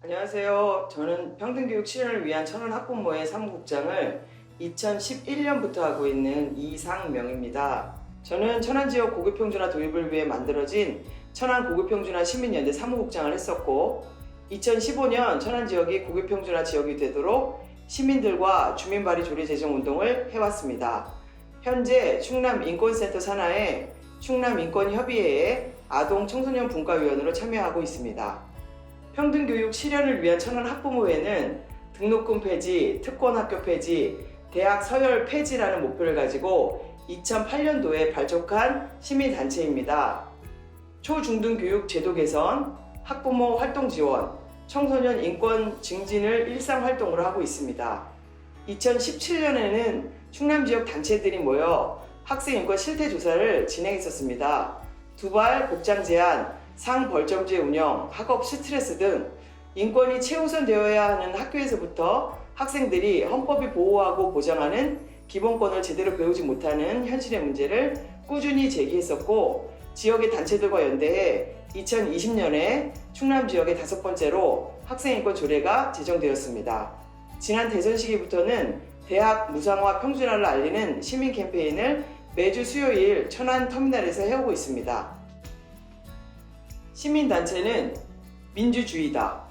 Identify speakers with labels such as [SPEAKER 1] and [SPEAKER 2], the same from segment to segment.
[SPEAKER 1] 안녕하세요. 저는 평등교육 실현을 위한 천안 학부모의 사무국장을 2011년부터 하고 있는 이상명입니다. 저는 천안 지역 고교평준화 도입을 위해 만들어진 천안 고교평준화 시민연대 사무국장을 했었고, 2015년 천안 지역이 고교평준화 지역이 되도록 시민들과 주민발의 조례 제정 운동을 해왔습니다. 현재 충남인권센터 산하의 충남인권협의회의 아동 청소년 분과위원으로 참여하고 있습니다. 평등교육 실현을 위한 천안 학부모회는 등록금 폐지, 특권학교 폐지, 대학 서열 폐지라는 목표를 가지고 2008년도에 발족한 시민단체입니다. 초중등 교육 제도 개선, 학부모 활동 지원, 청소년 인권 증진을 일상활동으로 하고 있습니다. 2017년에는 충남 지역 단체들이 모여 학생 인권 실태 조사를 진행했었습니다. 두발 복장 제한, 상벌점제 운영, 학업 스트레스 등 인권이 최우선되어야 하는 학교에서부터 학생들이 헌법이 보호하고 보장하는 기본권을 제대로 배우지 못하는 현실의 문제를 꾸준히 제기했었고, 지역의 단체들과 연대해 2020년에 충남 지역의 5번째로 학생인권 조례가 제정되었습니다. 지난 대선 시기부터는 대학 무상화 평준화를 알리는 시민 캠페인을 매주 수요일 천안 터미널에서 해오고 있습니다. 시민단체는 민주주의다.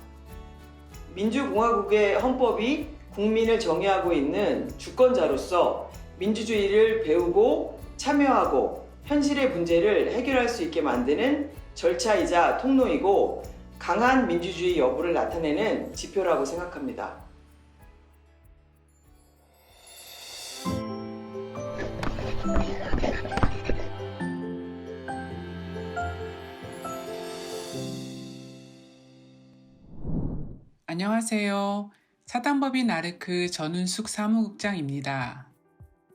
[SPEAKER 1] 민주공화국의 헌법이 국민을 정의하고 있는 주권자로서 민주주의를 배우고 참여하고 현실의 문제를 해결할 수 있게 만드는 절차이자 통로이고, 강한 민주주의 여부를 나타내는 지표라고 생각합니다.
[SPEAKER 2] 안녕하세요. 사단법인 아르크 전운숙 사무국장입니다.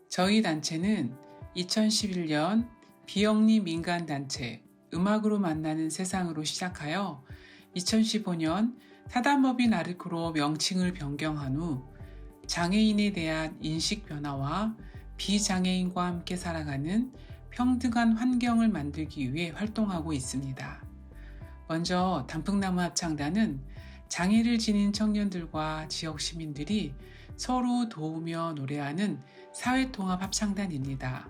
[SPEAKER 2] 저희 단체는 2011년 비영리 민간단체 음악으로 만나는 세상으로 시작하여 2015년 사단법인 아르크로 명칭을 변경한 후 장애인에 대한 인식 변화와 비장애인과 함께 살아가는 평등한 환경을 만들기 위해 활동하고 있습니다. 먼저 단풍나무 합창단은 장애를 지닌 청년들과 지역 시민들이 서로 도우며 노래하는 사회통합 합창단입니다.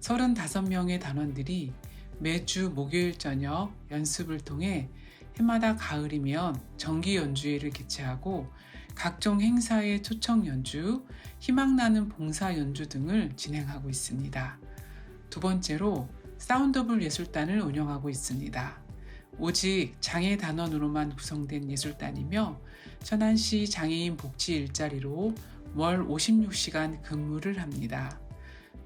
[SPEAKER 2] 35명의 단원들이 매주 목요일 저녁 연습을 통해 해마다 가을이면 정기 연주회를 개최하고 각종 행사의 초청 연주, 희망나는 봉사 연주 등을 진행하고 있습니다. 두 번째로 사운더블 예술단을 운영하고 있습니다. 오직 장애 단원으로만 구성된 예술단이며 천안시 장애인 복지 일자리로 월 56시간 근무를 합니다.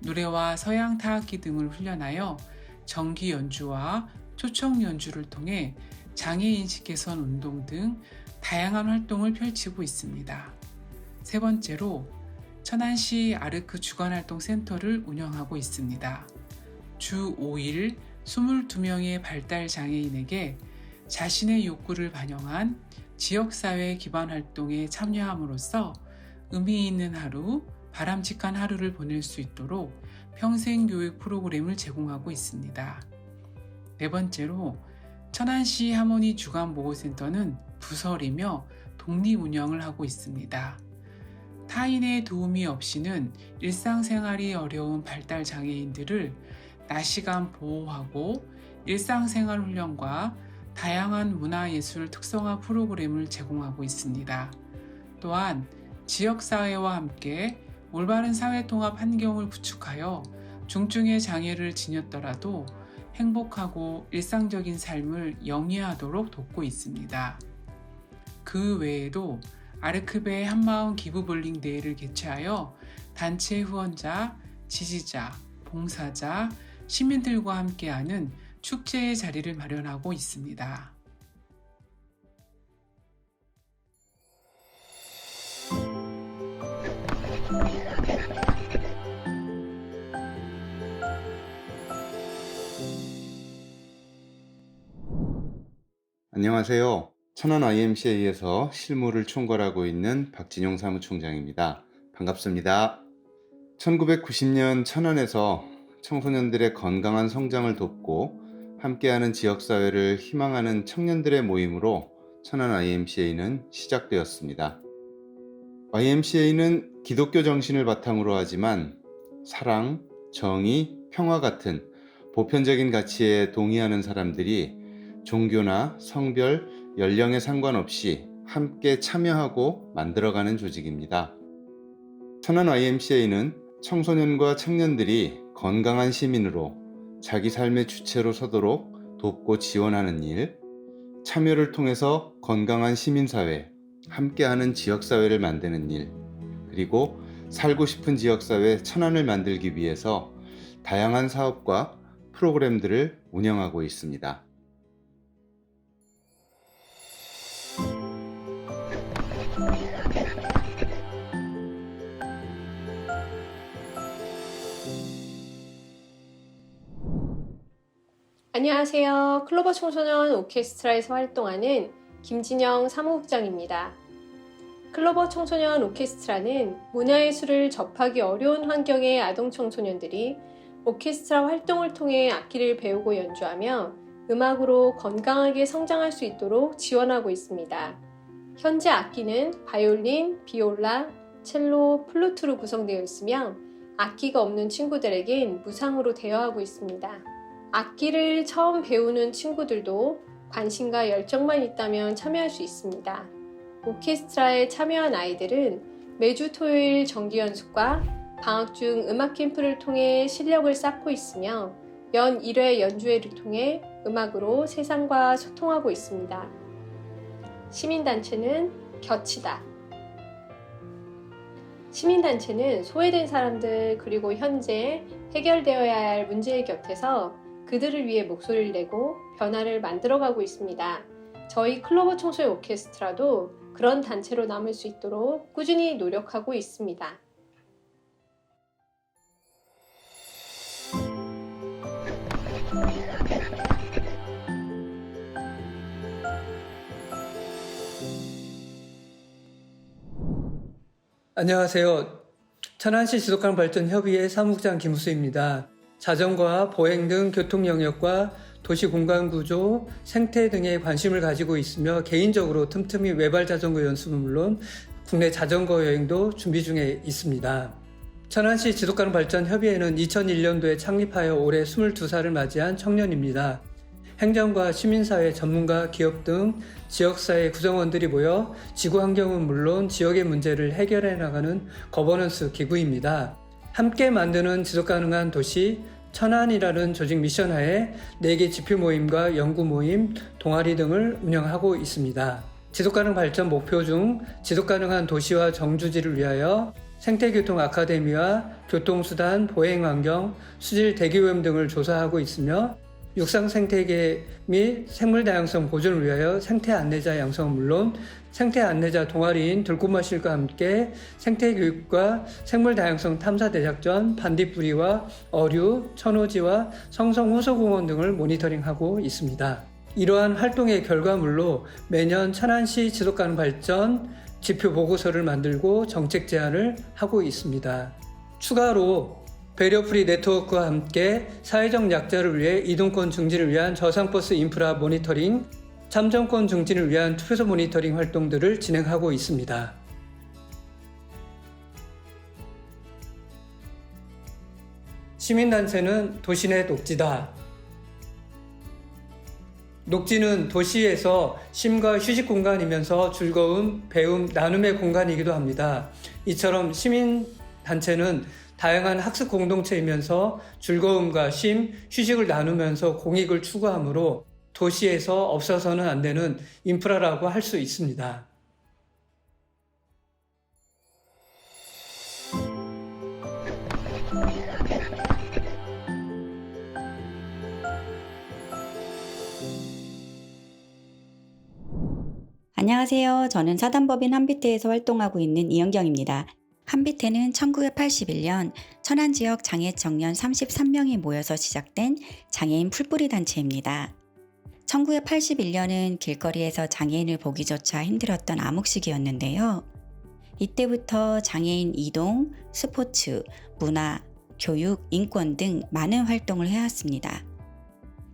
[SPEAKER 2] 노래와 서양 타악기 등을 훈련하여 정기 연주와 초청 연주를 통해 장애인식 개선 운동 등 다양한 활동을 펼치고 있습니다. 세 번째로 천안시 아르크 주간활동센터를 운영하고 있습니다. 주 5일 22명의 발달 장애인에게 자신의 욕구를 반영한 지역사회 기반 활동에 참여함으로써 의미 있는 하루, 바람직한 하루를 보낼 수 있도록 평생교육 프로그램을 제공하고 있습니다. 네 번째로 천안시 하모니 주간보호센터는 부설이며 독립 운영을 하고 있습니다. 타인의 도움이 없이는 일상생활이 어려운 발달 장애인들을 낮시간 보호하고 일상생활 훈련과 다양한 문화예술 특성화 프로그램을 제공하고 있습니다. 또한 지역사회와 함께 올바른 사회통합 환경을 구축하여 중증의 장애를 지녔더라도 행복하고 일상적인 삶을 영위하도록 돕고 있습니다. 그 외에도 아르크베 한마음 기부볼링 대회를 개최하여 단체 후원자, 지지자, 봉사자, 시민들과 함께하는 축제의 자리를 마련하고 있습니다.
[SPEAKER 3] 안녕하세요. 천안 IMCA에서 실무를 총괄하고 있는 박진용 사무총장입니다. 반갑습니다. 1990년 천안에서 청소년들의 건강한 성장을 돕고 함께하는 지역사회를 희망하는 청년들의 모임으로 천안 IMCA는 시작되었습니다. IMCA는 기독교 정신을 바탕으로 하지만 사랑, 정의, 평화 같은 보편적인 가치에 동의하는 사람들이 종교나 성별, 연령에 상관없이 함께 참여하고 만들어가는 조직입니다. 천안 IMCA는 청소년과 청년들이 건강한 시민으로 자기 삶의 주체로 서도록 돕고 지원하는 일, 참여를 통해서 건강한 시민사회, 함께하는 지역사회를 만드는 일, 그리고 살고 싶은 지역사회 천안을 만들기 위해서 다양한 사업과 프로그램들을 운영하고 있습니다.
[SPEAKER 4] 안녕하세요. 클로버 청소년 오케스트라에서 활동하는 김진영 사무국장입니다. 클로버 청소년 오케스트라는 문화예술을 접하기 어려운 환경의 아동 청소년들이 오케스트라 활동을 통해 악기를 배우고 연주하며 음악으로 건강하게 성장할 수 있도록 지원하고 있습니다. 현재 악기는 바이올린, 비올라, 첼로, 플루트로 구성되어 있으며 악기가 없는 친구들에겐 무상으로 대여하고 있습니다. 악기를 처음 배우는 친구들도 관심과 열정만 있다면 참여할 수 있습니다. 오케스트라에 참여한 아이들은 매주 토요일 정기 연습과 방학 중 음악 캠프를 통해 실력을 쌓고 있으며 연 1회 연주회를 통해 음악으로 세상과 소통하고 있습니다. 시민단체는 곁이다. 시민단체는 소외된 사람들 그리고 현재 해결되어야 할 문제의 곁에서 그들을 위해 목소리를 내고 변화를 만들어가고 있습니다. 저희 클로버 청소년 오케스트라도 그런 단체로 남을 수 있도록 꾸준히 노력하고 있습니다.
[SPEAKER 5] 안녕하세요. 천안시 지속가능발전협의회 사무국장 김우수입니다. 자전거와 보행 등 교통 영역과 도시 공간 구조, 생태 등에 관심을 가지고 있으며 개인적으로 틈틈이 외발 자전거 연습은 물론 국내 자전거 여행도 준비 중에 있습니다. 천안시 지속가능발전협의회는 2001년도에 창립하여 올해 22살을 맞이한 청년입니다. 행정과 시민사회 전문가, 기업 등 지역사회 구성원들이 모여 지구환경은 물론 지역의 문제를 해결해 나가는 거버넌스 기구입니다. 함께 만드는 지속가능한 도시 천안이라는 조직 미션하에 4개 지표 모임과 연구 모임, 동아리 등을 운영하고 있습니다. 지속가능 발전 목표 중 지속가능한 도시와 정주지를 위하여 생태교통 아카데미와 교통수단, 보행환경, 수질 대기오염 등을 조사하고 있으며 육상 생태계 및 생물 다양성 보존을 위하여 생태 안내자 양성은 물론 생태 안내자 동아리인 들꽃마실과 함께 생태 교육과 생물 다양성 탐사 대작전, 반딧불이와 어류, 천오지와 성성 호수공원 등을 모니터링하고 있습니다. 이러한 활동의 결과물로 매년 천안시 지속가능 발전 지표 보고서를 만들고 정책 제안을 하고 있습니다. 추가로 배려프리 네트워크와 함께 사회적 약자를 위해 이동권 증진을 위한 저상버스 인프라 모니터링, 참정권 증진을 위한 투표소 모니터링 활동들을 진행하고 있습니다. 시민단체는 도시내 녹지다. 녹지는 도시에서 쉼과 휴식 공간이면서 즐거움, 배움, 나눔의 공간이기도 합니다. 이처럼 시민단체는 다양한 학습 공동체이면서 즐거움과 쉼, 휴식을 나누면서 공익을 추구하므로 도시에서 없어서는 안 되는 인프라라고 할 수 있습니다.
[SPEAKER 6] 안녕하세요. 저는 사단법인 한빛대에서 활동하고 있는 이은경입니다. 한빛대는 1981년 천안 지역 장애 청년 33명이 모여서 시작된 장애인 풀뿌리 단체입니다. 1981년은 길거리에서 장애인을 보기조차 힘들었던 암흑 시기였는데요. 이때부터 장애인 이동, 스포츠, 문화, 교육, 인권 등 많은 활동을 해왔습니다.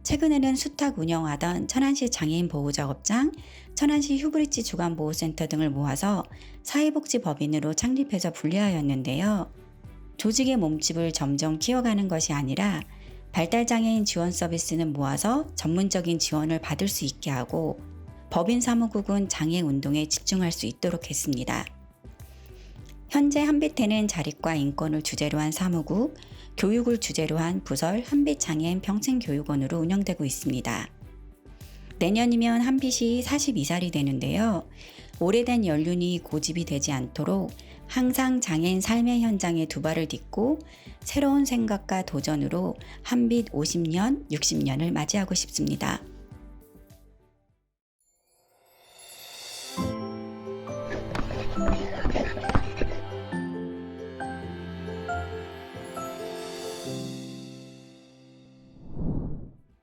[SPEAKER 6] 최근에는 수탁 운영하던 천안시 장애인 보호작업장, 천안시 휴브리지 주간보호센터 등을 모아서 사회복지법인으로 창립해서 분리하였는데요. 조직의 몸집을 점점 키워가는 것이 아니라 발달장애인 지원 서비스는 모아서 전문적인 지원을 받을 수 있게 하고 법인 사무국은 장애 운동에 집중할 수 있도록 했습니다. 현재 한빛에는 자립과 인권을 주제로 한 사무국, 교육을 주제로 한 부설 한빛장애인 평생교육원으로 운영되고 있습니다. 내년이면 한빛이 42살이 되는데요. 오래된 연륜이 고집이 되지 않도록 항상 장애인 삶의 현장에 두 발을 딛고 새로운 생각과 도전으로 한빛 50년, 60년을 맞이하고 싶습니다.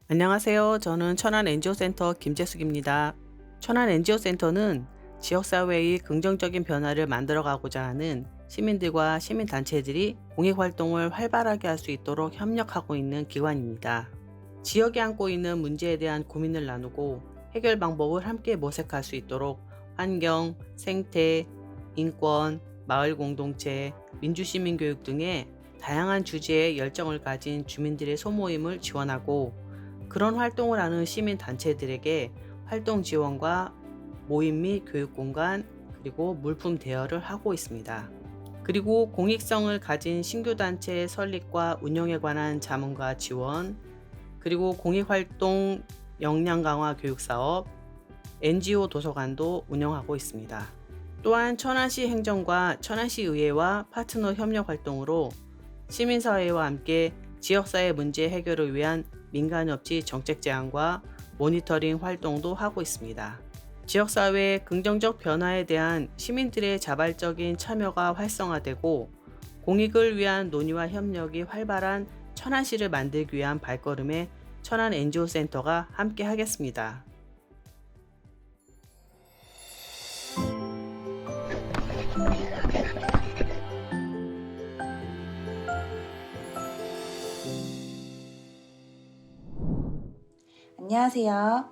[SPEAKER 7] 안녕하세요. 저는 천안 NGO센터 김재숙입니다. 천안 NGO센터는 지역사회의 긍정적인 변화를 만들어가고자 하는 시민들과 시민단체들이 공익활동을 활발하게 할 수 있도록 협력하고 있는 기관입니다. 지역이 안고 있는 문제에 대한 고민을 나누고 해결 방법을 함께 모색할 수 있도록 환경, 생태, 인권, 마을 공동체, 민주시민교육 등의 다양한 주제에 열정을 가진 주민들의 소모임을 지원하고 그런 활동을 하는 시민단체들에게 활동 지원과 모임 및 교육공간 그리고 물품 대여를 하고 있습니다. 그리고 공익성을 가진 신규단체 설립과 운영에 관한 자문과 지원, 그리고 공익활동 역량 강화 교육사업, NGO 도서관도 운영하고 있습니다. 또한 천안시 행정과 천안시 의회와 파트너 협력 활동으로 시민사회와 함께 지역사회 문제 해결을 위한 민간업체 정책 제안과 모니터링 활동도 하고 있습니다. 지역사회의 긍정적 변화에 대한 시민들의 자발적인 참여가 활성화되고 공익을 위한 논의와 협력이 활발한 천안시를 만들기 위한 발걸음에 천안 NGO센터가 함께 하겠습니다.
[SPEAKER 8] 안녕하세요.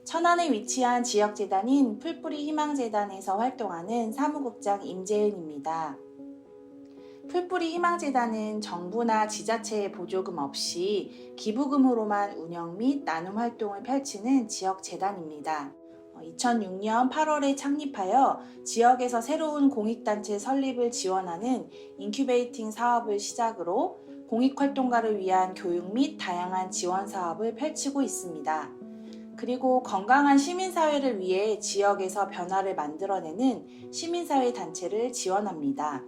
[SPEAKER 8] 천안에 위치한 지역재단인 풀뿌리 희망재단에서 활동하는 사무국장 임재은입니다. 풀뿌리 희망재단은 정부나 지자체의 보조금 없이 기부금으로만 운영 및 나눔 활동을 펼치는 지역재단입니다. 2006년 8월에 창립하여 지역에서 새로운 공익단체 설립을 지원하는 인큐베이팅 사업을 시작으로 공익활동가를 위한 교육 및 다양한 지원 사업을 펼치고 있습니다. 그리고 건강한 시민사회를 위해 지역에서 변화를 만들어내는 시민사회 단체를 지원합니다.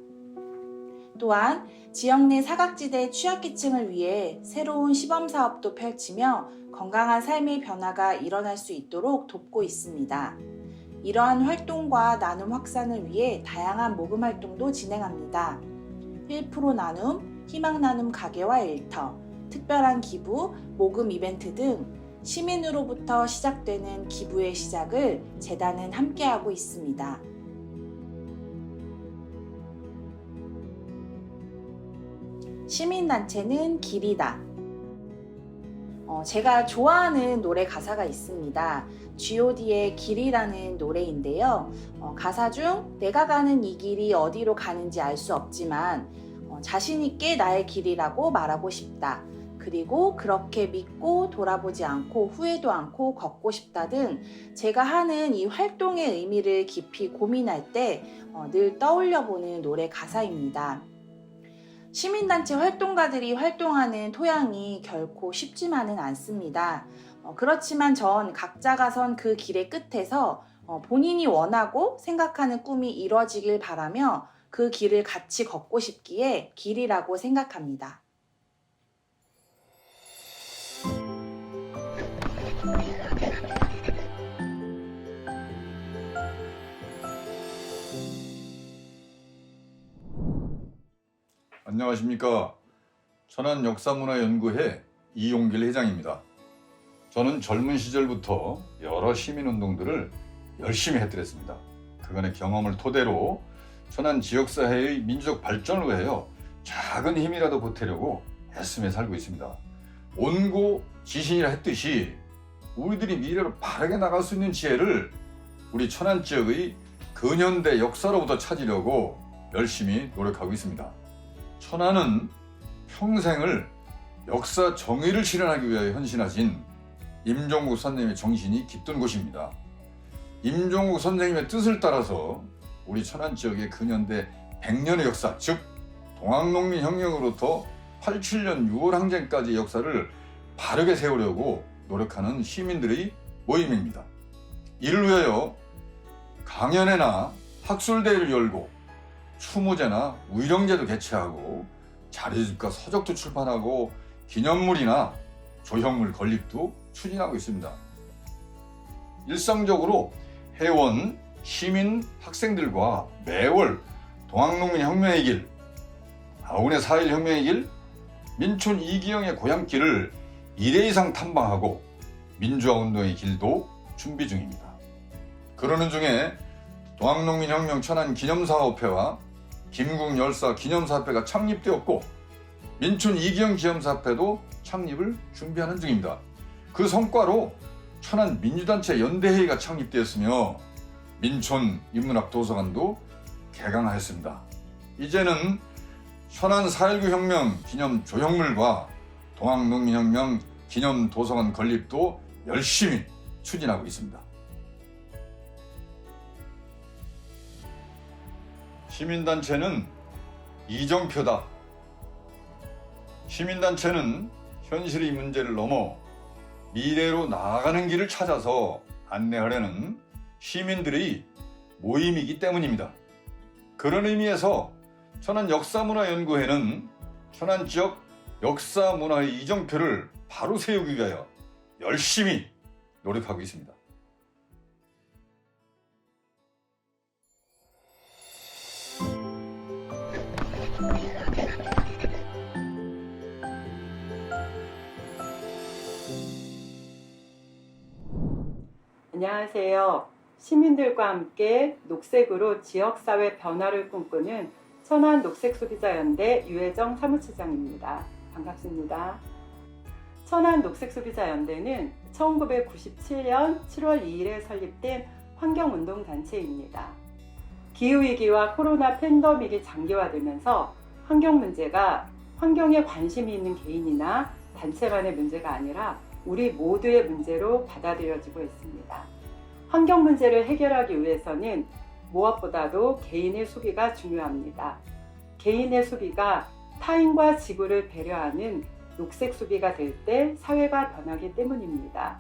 [SPEAKER 8] 또한 지역 내 사각지대 취약계층을 위해 새로운 시범사업도 펼치며 건강한 삶의 변화가 일어날 수 있도록 돕고 있습니다. 이러한 활동과 나눔 확산을 위해 다양한 모금 활동도 진행합니다. 1% 나눔, 희망 나눔 가게와 일터, 특별한 기부, 모금 이벤트 등 시민으로부터 시작되는 기부의 시작을 재단은 함께하고 있습니다. 시민단체는 길이다. 제가 좋아하는 노래 가사가 있습니다. G.O.D의 길이라는 노래인데요. 가사 중 내가 가는 이 길이 어디로 가는지 알 수 없지만 자신있게 나의 길이라고 말하고 싶다. 그리고 그렇게 믿고 돌아보지 않고 후회도 않고 걷고 싶다 등 제가 하는 이 활동의 의미를 깊이 고민할 때 늘 떠올려보는 노래 가사입니다. 시민단체 활동가들이 활동하는 토양이 결코 쉽지만은 않습니다. 그렇지만 전 각자가 선 그 길의 끝에서 본인이 원하고 생각하는 꿈이 이뤄지길 바라며 그 길을 같이 걷고 싶기에 길이라고 생각합니다.
[SPEAKER 9] 안녕하십니까. 천안역사문화연구회 이용길 회장입니다. 저는 젊은 시절부터 여러 시민운동들을 열심히 해드렸습니다. 그간의 경험을 토대로 천안 지역사회의 민주적 발전을 위하여 작은 힘이라도 보태려고 애쓰며 살고 있습니다. 온고 지신이라 했듯이 우리들이 미래로 바르게 나갈 수 있는 지혜를 우리 천안 지역의 근현대 역사로부터 찾으려고 열심히 노력하고 있습니다. 천안은 평생을 역사 정의를 실현하기 위하여 헌신하신 임종국 선생님의 정신이 깃든 곳입니다. 임종국 선생님의 뜻을 따라서 우리 천안 지역의 근현대 100년의 역사, 즉 동학농민혁명으로부터 87년 6월 항쟁까지의 역사를 바르게 세우려고 노력하는 시민들의 모임입니다. 이를 위하여 강연회나 학술대회를 열고 추모제나 위령제도 개최하고 자료집과 서적도 출판하고 기념물이나 조형물 건립도 추진하고 있습니다. 일상적으로 회원, 시민, 학생들과 매월 동학농민 혁명의 길, 아운의 4.1 혁명의 길, 민촌 이기영의 고향길을 1회 이상 탐방하고 민주화운동의 길도 준비 중입니다. 그러는 중에 동학농민혁명 천안 기념사업회와 김국열사 기념사업회가 창립되었고 민촌 이기영 기념사업회도 창립을 준비하는 중입니다. 그 성과로 천안 민주단체 연대회의가 창립되었으며 민촌 인문학 도서관도 개강하였습니다. 이제는 천안 4.19 혁명 기념 조형물과 동학농민혁명 기념 도서관 건립도 열심히 추진하고 있습니다. 시민단체는 이정표다. 시민단체는 현실의 문제를 넘어 미래로 나아가는 길을 찾아서 안내하려는 시민들의 모임이기 때문입니다. 그런 의미에서 천안 역사문화연구회는 천안 지역 역사문화의 이정표를 바로 세우기 위하여 열심히 노력하고 있습니다.
[SPEAKER 1] 안녕하세요. 시민들과 함께 녹색으로 지역사회 변화를 꿈꾸는 천안 녹색소비자연대 유혜정 사무처장입니다. 반갑습니다. 천안 녹색소비자연대는 1997년 7월 2일에 설립된 환경운동단체입니다. 기후위기와 코로나 팬데믹이 장기화되면서 환경 문제가 환경에 관심이 있는 개인이나 단체만의 문제가 아니라 우리 모두의 문제로 받아들여지고 있습니다. 환경 문제를 해결하기 위해서는 무엇보다도 개인의 소비가 중요합니다. 개인의 소비가 타인과 지구를 배려하는 녹색 소비가 될 때 사회가 변하기 때문입니다.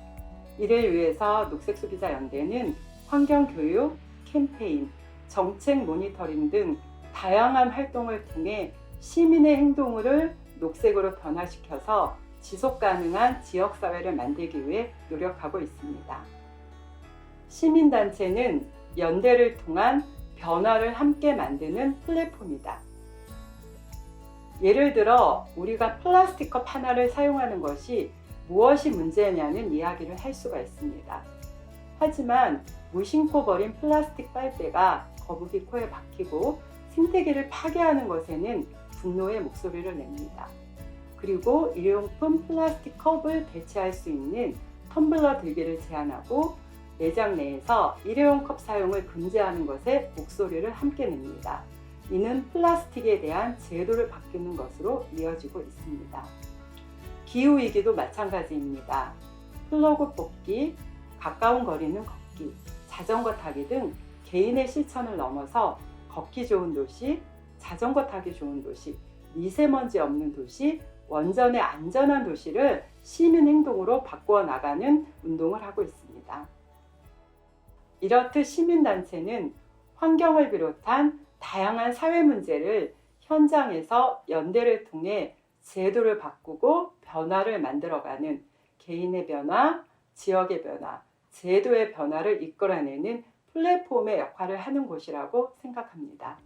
[SPEAKER 1] 이를 위해서 녹색소비자연대는 환경교육, 캠페인, 정책 모니터링 등 다양한 활동을 통해 시민의 행동을 녹색으로 변화시켜서 지속가능한 지역사회를 만들기 위해 노력하고 있습니다. 시민단체는 연대를 통한 변화를 함께 만드는 플랫폼이다. 예를 들어 우리가 플라스틱 컵 하나를 사용하는 것이 무엇이 문제냐는 이야기를 할 수가 있습니다. 하지만 무심코 버린 플라스틱 빨대가 거북이 코에 박히고 생태계를 파괴하는 것에는 분노의 목소리를 냅니다. 그리고 일회용품 플라스틱 컵을 대체할 수 있는 텀블러 들기를 제한하고 매장 내에서 일회용 컵 사용을 금지하는 것에 목소리를 함께 냅니다. 이는 플라스틱에 대한 제도를 바꾸는 것으로 이어지고 있습니다. 기후위기도 마찬가지입니다. 플러그 뽑기, 가까운 거리는 걷기, 자전거 타기 등 개인의 실천을 넘어서 걷기 좋은 도시, 자전거 타기 좋은 도시, 미세먼지 없는 도시, 원전의 안전한 도시를 시민 행동으로 바꾸어 나가는 운동을 하고 있습니다. 이렇듯 시민단체는 환경을 비롯한 다양한 사회 문제를 현장에서 연대를 통해 제도를 바꾸고 변화를 만들어가는 개인의 변화, 지역의 변화, 제도의 변화를 이끌어내는 플랫폼의 역할을 하는 곳이라고 생각합니다.